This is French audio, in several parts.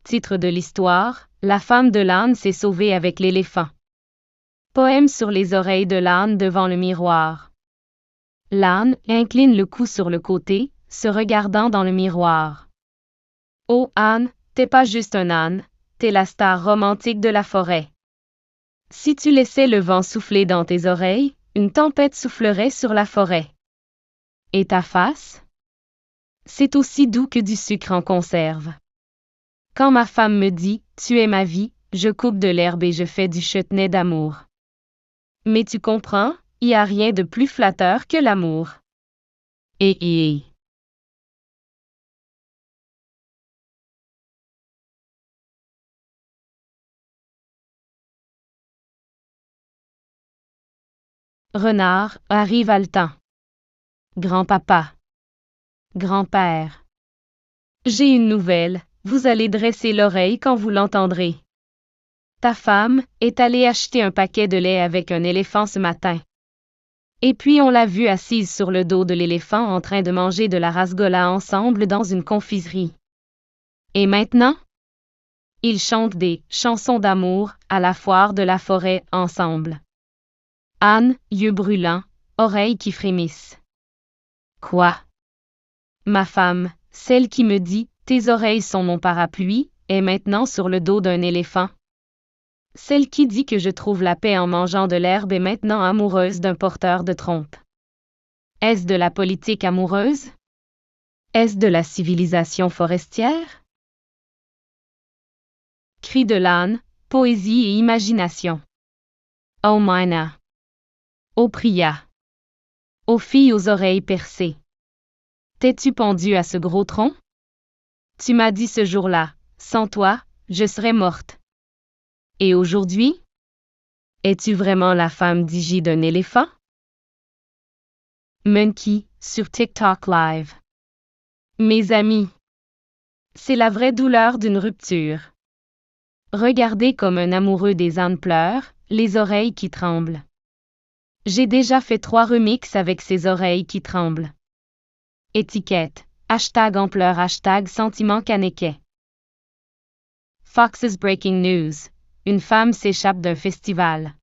Titre de l'histoire, la femme de l'âne s'est sauvée avec l'éléphant. Poème sur les oreilles de l'âne devant le miroir. L'âne incline le cou sur le côté, se regardant dans le miroir. Oh âne, t'es pas juste un âne, t'es la star romantique de la forêt. Si tu laissais le vent souffler dans tes oreilles, une tempête soufflerait sur la forêt. Et ta face? C'est aussi doux que du sucre en conserve. Quand ma femme me dit « Tu es ma vie », je coupe de l'herbe et je fais du chutney d'amour. Mais tu comprends, y a rien de plus flatteur que l'amour. Et. Renard arrive haletant. Grand-papa. Grand-père. J'ai une nouvelle, vous allez dresser l'oreille quand vous l'entendrez. Ta femme est allée acheter un paquet de lait avec un éléphant ce matin. Et puis on l'a vue assise sur le dos de l'éléphant en train de manger de la rasgola ensemble dans une confiserie. Et maintenant? Ils chantent des chansons d'amour à la foire de la forêt ensemble. Âne, yeux brûlants, oreilles qui frémissent. Quoi? Ma femme, celle qui me dit « Tes oreilles sont mon parapluie », est maintenant sur le dos d'un éléphant. Celle qui dit que je trouve la paix en mangeant de l'herbe est maintenant amoureuse d'un porteur de trompe. Est-ce de la politique amoureuse? Est-ce de la civilisation forestière? Cri de l'âne, poésie et imagination. Oh Mina. Oh Priya. Oh fille aux oreilles percées. T'es-tu pendue à ce gros tronc? Tu m'as dit ce jour-là, sans toi, je serais morte. Et aujourd'hui? Es-tu vraiment la femme d'Iggy d'un éléphant? Monkey, sur TikTok Live. Mes amis. C'est la vraie douleur d'une rupture. Regardez comme un amoureux des ânes pleure, les oreilles qui tremblent. J'ai déjà fait 3 remixes avec ces oreilles qui tremblent. Étiquette, #ampleur, #sentiment canéquet. Fox's Breaking News. Une femme s'échappe d'un festival.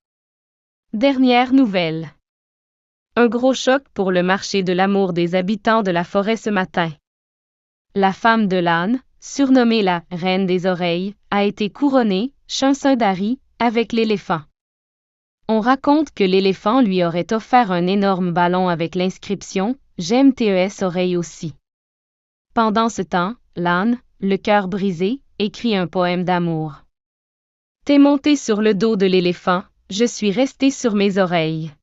Dernière nouvelle. Un gros choc pour le marché de l'amour des habitants de la forêt ce matin. La femme de l'âne, surnommée la « reine des oreilles », a été couronnée, Sundari, avec l'éléphant. On raconte que l'éléphant lui aurait offert un énorme ballon avec l'inscription « J'aime tes oreilles aussi ». Pendant ce temps, l'âne, le cœur brisé, écrit un poème d'amour. T'es monté sur le dos de l'éléphant, je suis resté sur mes oreilles.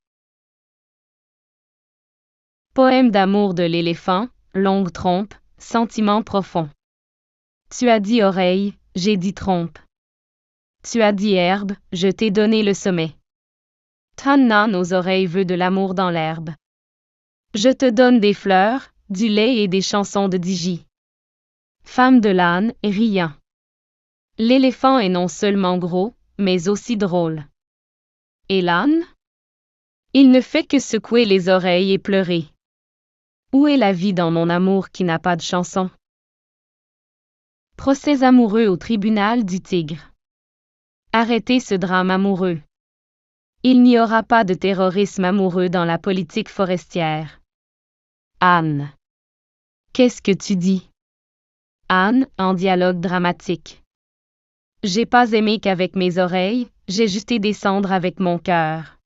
Poème d'amour de l'éléphant, longue trompe, sentiment profond. Tu as dit oreille, j'ai dit trompe. Tu as dit herbe, je t'ai donné le sommet. Tanna nos oreilles veut de l'amour dans l'herbe. Je te donne des fleurs, du lait et des chansons de Digi. Femme de l'âne, riant. L'éléphant est non seulement gros, mais aussi drôle. Et l'âne? Il ne fait que secouer les oreilles et pleurer. Où est la vie dans mon amour qui n'a pas de chanson? Procès amoureux au tribunal du Tigre. Arrêtez ce drame amoureux. Il n'y aura pas de terrorisme amoureux dans la politique forestière. Âne. Qu'est-ce que tu dis? Âne, en dialogue dramatique. J'ai pas aimé qu'avec mes oreilles, j'ai jeté des cendres avec mon cœur.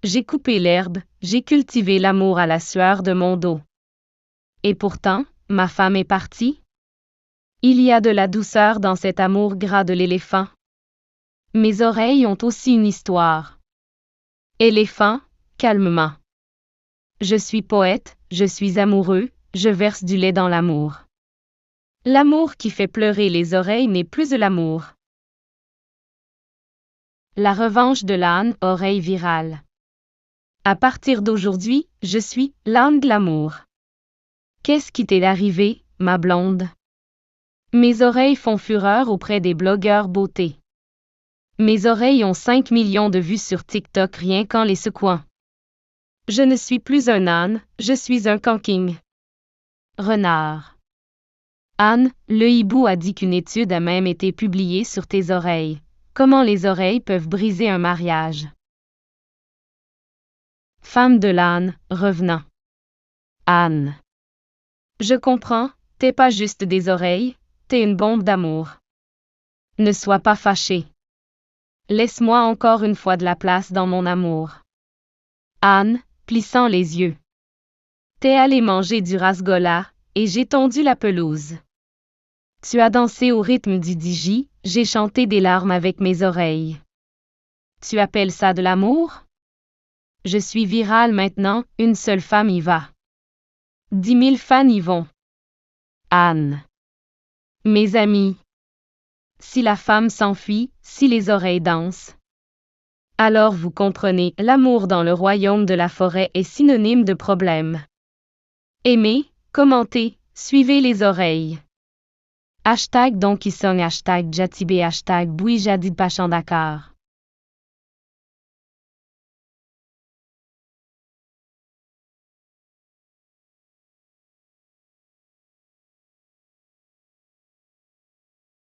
J'ai coupé l'herbe, j'ai cultivé l'amour à la sueur de mon dos. Et pourtant, ma femme est partie? Il y a de la douceur dans cet amour gras de l'éléphant. Mes oreilles ont aussi une histoire. Éléphant, calmement. Je suis poète, je suis amoureux, je verse du lait dans l'amour. L'amour qui fait pleurer les oreilles n'est plus de l'amour. La revanche de l'âne, oreille virale. À partir d'aujourd'hui, je suis l'âne de l'amour. Qu'est-ce qui t'est arrivé, ma blonde? Mes oreilles font fureur auprès des blogueurs beauté. Mes oreilles ont 5 millions de vues sur TikTok rien qu'en les secouant. Je ne suis plus un âne, je suis un canking. Renard. Anne, le hibou a dit qu'une étude a même été publiée sur tes oreilles. Comment les oreilles peuvent briser un mariage? Femme de l'âne, revenant. Anne. Je comprends, t'es pas juste des oreilles, t'es une bombe d'amour. Ne sois pas fâché. Laisse-moi encore une fois de la place dans mon amour. Anne, plissant les yeux. T'es allé manger du rasgola, et j'ai tondu la pelouse. Tu as dansé au rythme du digi, j'ai chanté des larmes avec mes oreilles. Tu appelles ça de l'amour? Je suis virale maintenant, une seule femme y va. 10 000 fans y vont. Anne. Mes amis. Si la femme s'enfuit, si les oreilles dansent. Alors vous comprenez, l'amour dans le royaume de la forêt est synonyme de problème. Aimez, commentez, suivez les oreilles. #donkisong #jatibé #bouijadid Pachandakar